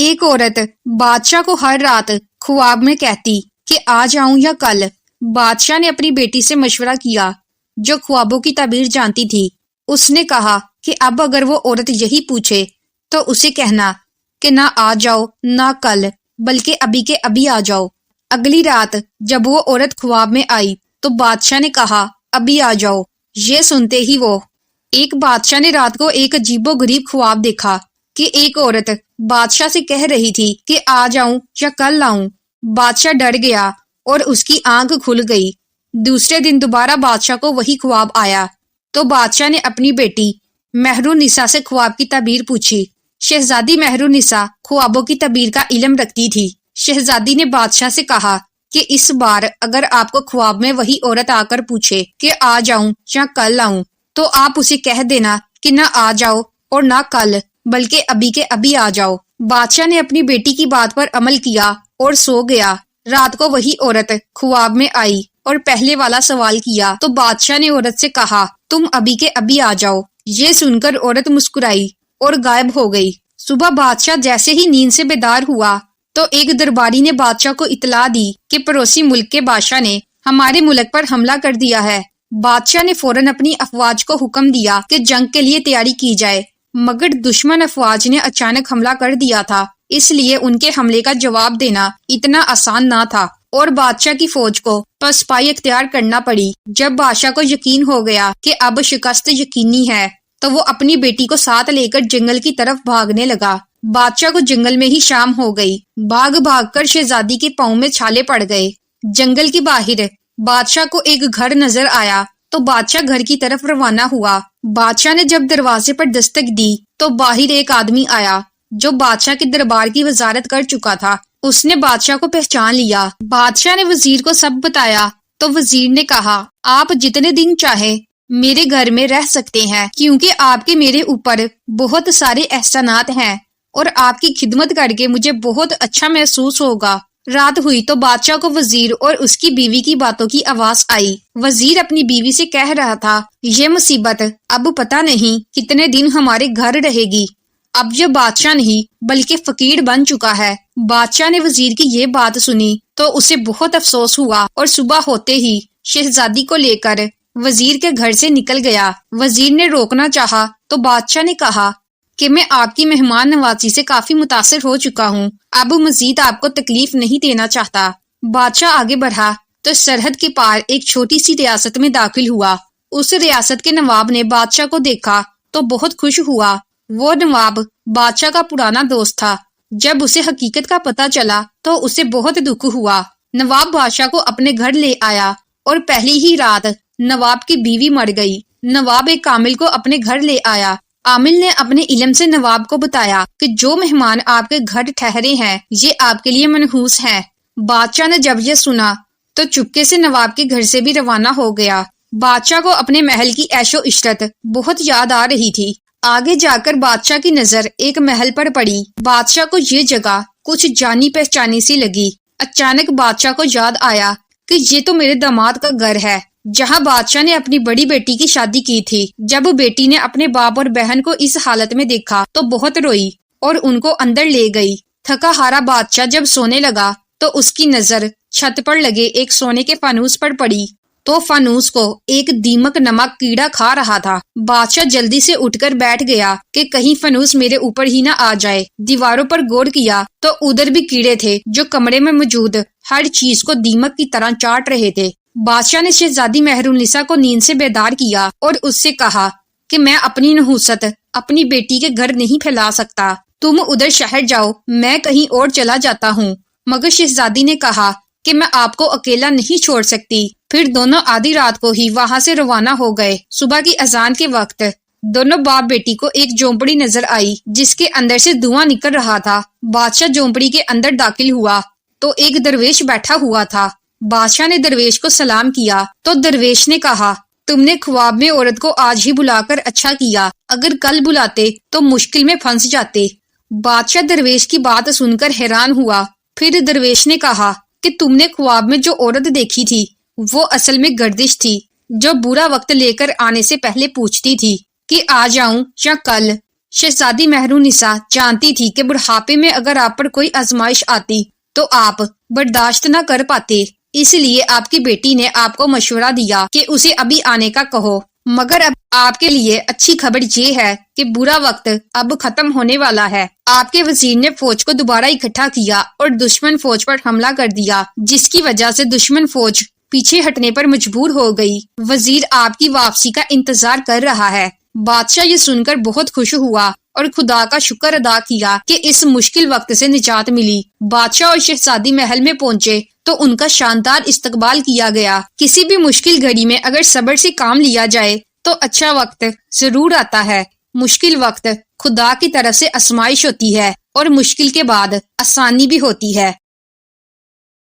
ایک عورت بادشاہ کو ہر رات خواب میں کہتی کہ آج آؤں یا کل۔ بادشاہ نے اپنی بیٹی سے مشورہ کیا جو خوابوں کی تعبیر جانتی تھی۔ اس نے کہا کہ اب اگر وہ عورت یہی پوچھے تو اسے کہنا کہ نہ آج آؤ نہ کل بلکہ ابھی کے ابھی آ جاؤ۔ اگلی رات جب وہ عورت خواب میں آئی تو بادشاہ نے کہا ابھی آ جاؤ۔ یہ سنتے ہی وہ ایک بادشاہ نے رات کو ایک عجیب و غریب خواب دیکھا کہ ایک عورت بادشاہ سے کہہ رہی تھی کہ آج آؤں یا کل آؤں۔ بادشاہ ڈر گیا اور اس کی آنکھ کھل گئی۔ دوسرے دن دوبارہ بادشاہ کو وہی خواب آیا تو بادشاہ نے اپنی بیٹی مہرالنساء سے خواب کی تعبیر پوچھی۔ شہزادی مہرالنساء خوابوں کی تعبیر کا علم رکھتی تھی۔ شہزادی نے بادشاہ سے کہا کہ اس بار اگر آپ کو خواب میں وہی عورت آ کر پوچھے کہ آج آؤں یا کل آؤں تو آپ اسے کہہ دینا کہ نہ آج آؤ اور نہ کل بلکہ ابھی کے ابھی آ جاؤ۔ بادشاہ نے اپنی بیٹی کی بات پر عمل کیا اور سو گیا۔ رات کو وہی عورت خواب میں آئی اور پہلے والا سوال کیا تو بادشاہ نے عورت سے کہا تم ابھی کے ابھی آ جاؤ۔ یہ سن کر عورت مسکرائی اور غائب ہو گئی۔ صبح بادشاہ جیسے ہی نیند سے بیدار ہوا تو ایک درباری نے بادشاہ کو اطلاع دی کہ پڑوسی ملک کے بادشاہ نے ہمارے ملک پر حملہ کر دیا ہے۔ بادشاہ نے فوراً اپنی افواج کو حکم دیا کہ جنگ کے لیے تیاری کی جائے، مگر دشمن افواج نے اچانک حملہ کر دیا تھا، اس لیے ان کے حملے کا جواب دینا اتنا آسان نہ تھا اور بادشاہ کی فوج کو پسپائی اختیار کرنا پڑی۔ جب بادشاہ کو یقین ہو گیا کہ اب شکست یقینی ہے تو وہ اپنی بیٹی کو ساتھ لے کر جنگل کی طرف بھاگنے لگا۔ بادشاہ کو جنگل میں ہی شام ہو گئی۔ بھاگ بھاگ کر شہزادی کے پاؤں میں چھالے پڑ گئے۔ جنگل کی باہر بادشاہ کو ایک گھر نظر آیا تو بادشاہ گھر کی طرف روانہ ہوا۔ بادشاہ نے جب دروازے پر دستک دی تو باہر ایک آدمی آیا جو بادشاہ کے دربار کی وزارت کر چکا تھا۔ اس نے بادشاہ کو پہچان لیا۔ بادشاہ نے وزیر کو سب بتایا تو وزیر نے کہا آپ جتنے دن چاہے میرے گھر میں رہ سکتے ہیں کیونکہ آپ کے میرے اوپر بہت سارے احسانات ہیں اور آپ کی خدمت کر کے مجھے بہت اچھا محسوس ہوگا۔ رات ہوئی تو بادشاہ کو وزیر اور اس کی بیوی کی باتوں کی آواز آئی۔ وزیر اپنی بیوی سے کہہ رہا تھا یہ مصیبت اب پتہ نہیں کتنے دن ہمارے گھر رہے گی۔ اب یہ بادشاہ نہیں بلکہ فقیر بن چکا ہے۔ بادشاہ نے وزیر کی یہ بات سنی تو اسے بہت افسوس ہوا اور صبح ہوتے ہی شہزادی کو لے کر وزیر کے گھر سے نکل گیا۔ وزیر نے روکنا چاہا تو بادشاہ نے کہا کہ میں آپ کی مہمان نوازی سے کافی متاثر ہو چکا ہوں، اب مزید آپ کو تکلیف نہیں دینا چاہتا۔ بادشاہ آگے بڑھا تو سرحد کے پار ایک چھوٹی سی ریاست میں داخل ہوا۔ اس ریاست کے نواب نے بادشاہ کو دیکھا تو بہت خوش ہوا۔ وہ نواب بادشاہ کا پرانا دوست تھا۔ جب اسے حقیقت کا پتہ چلا تو اسے بہت دکھ ہوا۔ نواب بادشاہ کو اپنے گھر لے آیا اور پہلی ہی رات نواب کی بیوی مر گئی۔ نواب ایک عامل کو اپنے گھر لے آیا۔ عامل نے اپنے علم سے نواب کو بتایا کہ جو مہمان آپ کے گھر ٹھہرے ہیں یہ آپ کے لیے منحوس ہیں۔ بادشاہ نے جب یہ سنا تو چپکے سے نواب کے گھر سے بھی روانہ ہو گیا۔ بادشاہ کو اپنے محل کی عیش و عشرت بہت یاد آ رہی تھی۔ آگے جا کر بادشاہ کی نظر ایک محل پر پڑی۔ بادشاہ کو یہ جگہ کچھ جانی پہچانی سی لگی۔ اچانک بادشاہ کو یاد آیا کہ یہ تو میرے داماد کا گھر ہے جہاں بادشاہ نے اپنی بڑی بیٹی کی شادی کی تھی۔ جب بیٹی نے اپنے باپ اور بہن کو اس حالت میں دیکھا تو بہت روئی اور ان کو اندر لے گئی۔ تھکا ہارا بادشاہ جب سونے لگا تو اس کی نظر چھت پر لگے ایک سونے کے فانوس پر پڑی تو فانوس کو ایک دیمک نمک کیڑا کھا رہا تھا۔ بادشاہ جلدی سے اٹھ کر بیٹھ گیا کہ کہیں فانوس میرے اوپر ہی نہ آ جائے۔ دیواروں پر غور کیا تو ادھر بھی کیڑے تھے جو کمرے میں موجود ہر چیز کو دیمک کی طرح چاٹ رہے تھے۔ بادشاہ نے شہزادی مہرالنساء کو نیند سے بیدار کیا اور اس سے کہا کہ میں اپنی نحوست اپنی بیٹی کے گھر نہیں پھیلا سکتا، تم ادھر شہر جاؤ، میں کہیں اور چلا جاتا ہوں۔ مگر شہزادی نے کہا کہ میں آپ کو اکیلا نہیں چھوڑ سکتی۔ پھر دونوں آدھی رات کو ہی وہاں سے روانہ ہو گئے۔ صبح کی اذان کے وقت دونوں باپ بیٹی کو ایک جھونپڑی نظر آئی جس کے اندر سے دھواں نکل رہا تھا۔ بادشاہ جھونپڑی کے اندر داخل ہوا تو ایک درویش بیٹھا ہوا تھا۔ بادشاہ نے درویش کو سلام کیا تو درویش نے کہا تم نے خواب میں عورت کو آج ہی بلا کر اچھا کیا، اگر کل بلاتے تو مشکل میں پھنس جاتے۔ بادشاہ درویش کی بات سن کر حیران ہوا۔ پھر درویش نے کہا کہ تم نے خواب میں جو عورت دیکھی تھی وہ اصل میں گردش تھی جو برا وقت لے کر آنے سے پہلے پوچھتی تھی کہ آج آؤں یا کل۔ شہزادی مہرونیسا جانتی تھی کہ بڑھاپے میں اگر آپ پر کوئی آزمائش آتی تو آپ برداشت نہ کر پاتے، اس لیے آپ کی بیٹی نے آپ کو مشورہ دیا کہ اسے ابھی آنے کا کہو، مگر اب آپ کے لیے اچھی خبر یہ ہے کہ برا وقت اب ختم ہونے والا ہے۔ آپ کے وزیر نے فوج کو دوبارہ اکٹھا کیا اور دشمن فوج پر حملہ کر دیا، جس کی وجہ سے دشمن فوج پیچھے ہٹنے پر مجبور ہو گئی۔ وزیر آپ کی واپسی کا انتظار کر رہا ہے۔ بادشاہ یہ سن کر بہت خوش ہوا اور خدا کا شکر ادا کیا کہ اس مشکل وقت سے نجات ملی۔ بادشاہ اور شہزادی محل میں پہنچے تو ان کا شاندار استقبال کیا گیا۔ کسی بھی مشکل گھڑی میں اگر صبر سے کام لیا جائے تو اچھا وقت ضرور آتا ہے۔ مشکل وقت خدا کی طرف سے آزمائش ہوتی ہے اور مشکل کے بعد آسانی بھی ہوتی ہے۔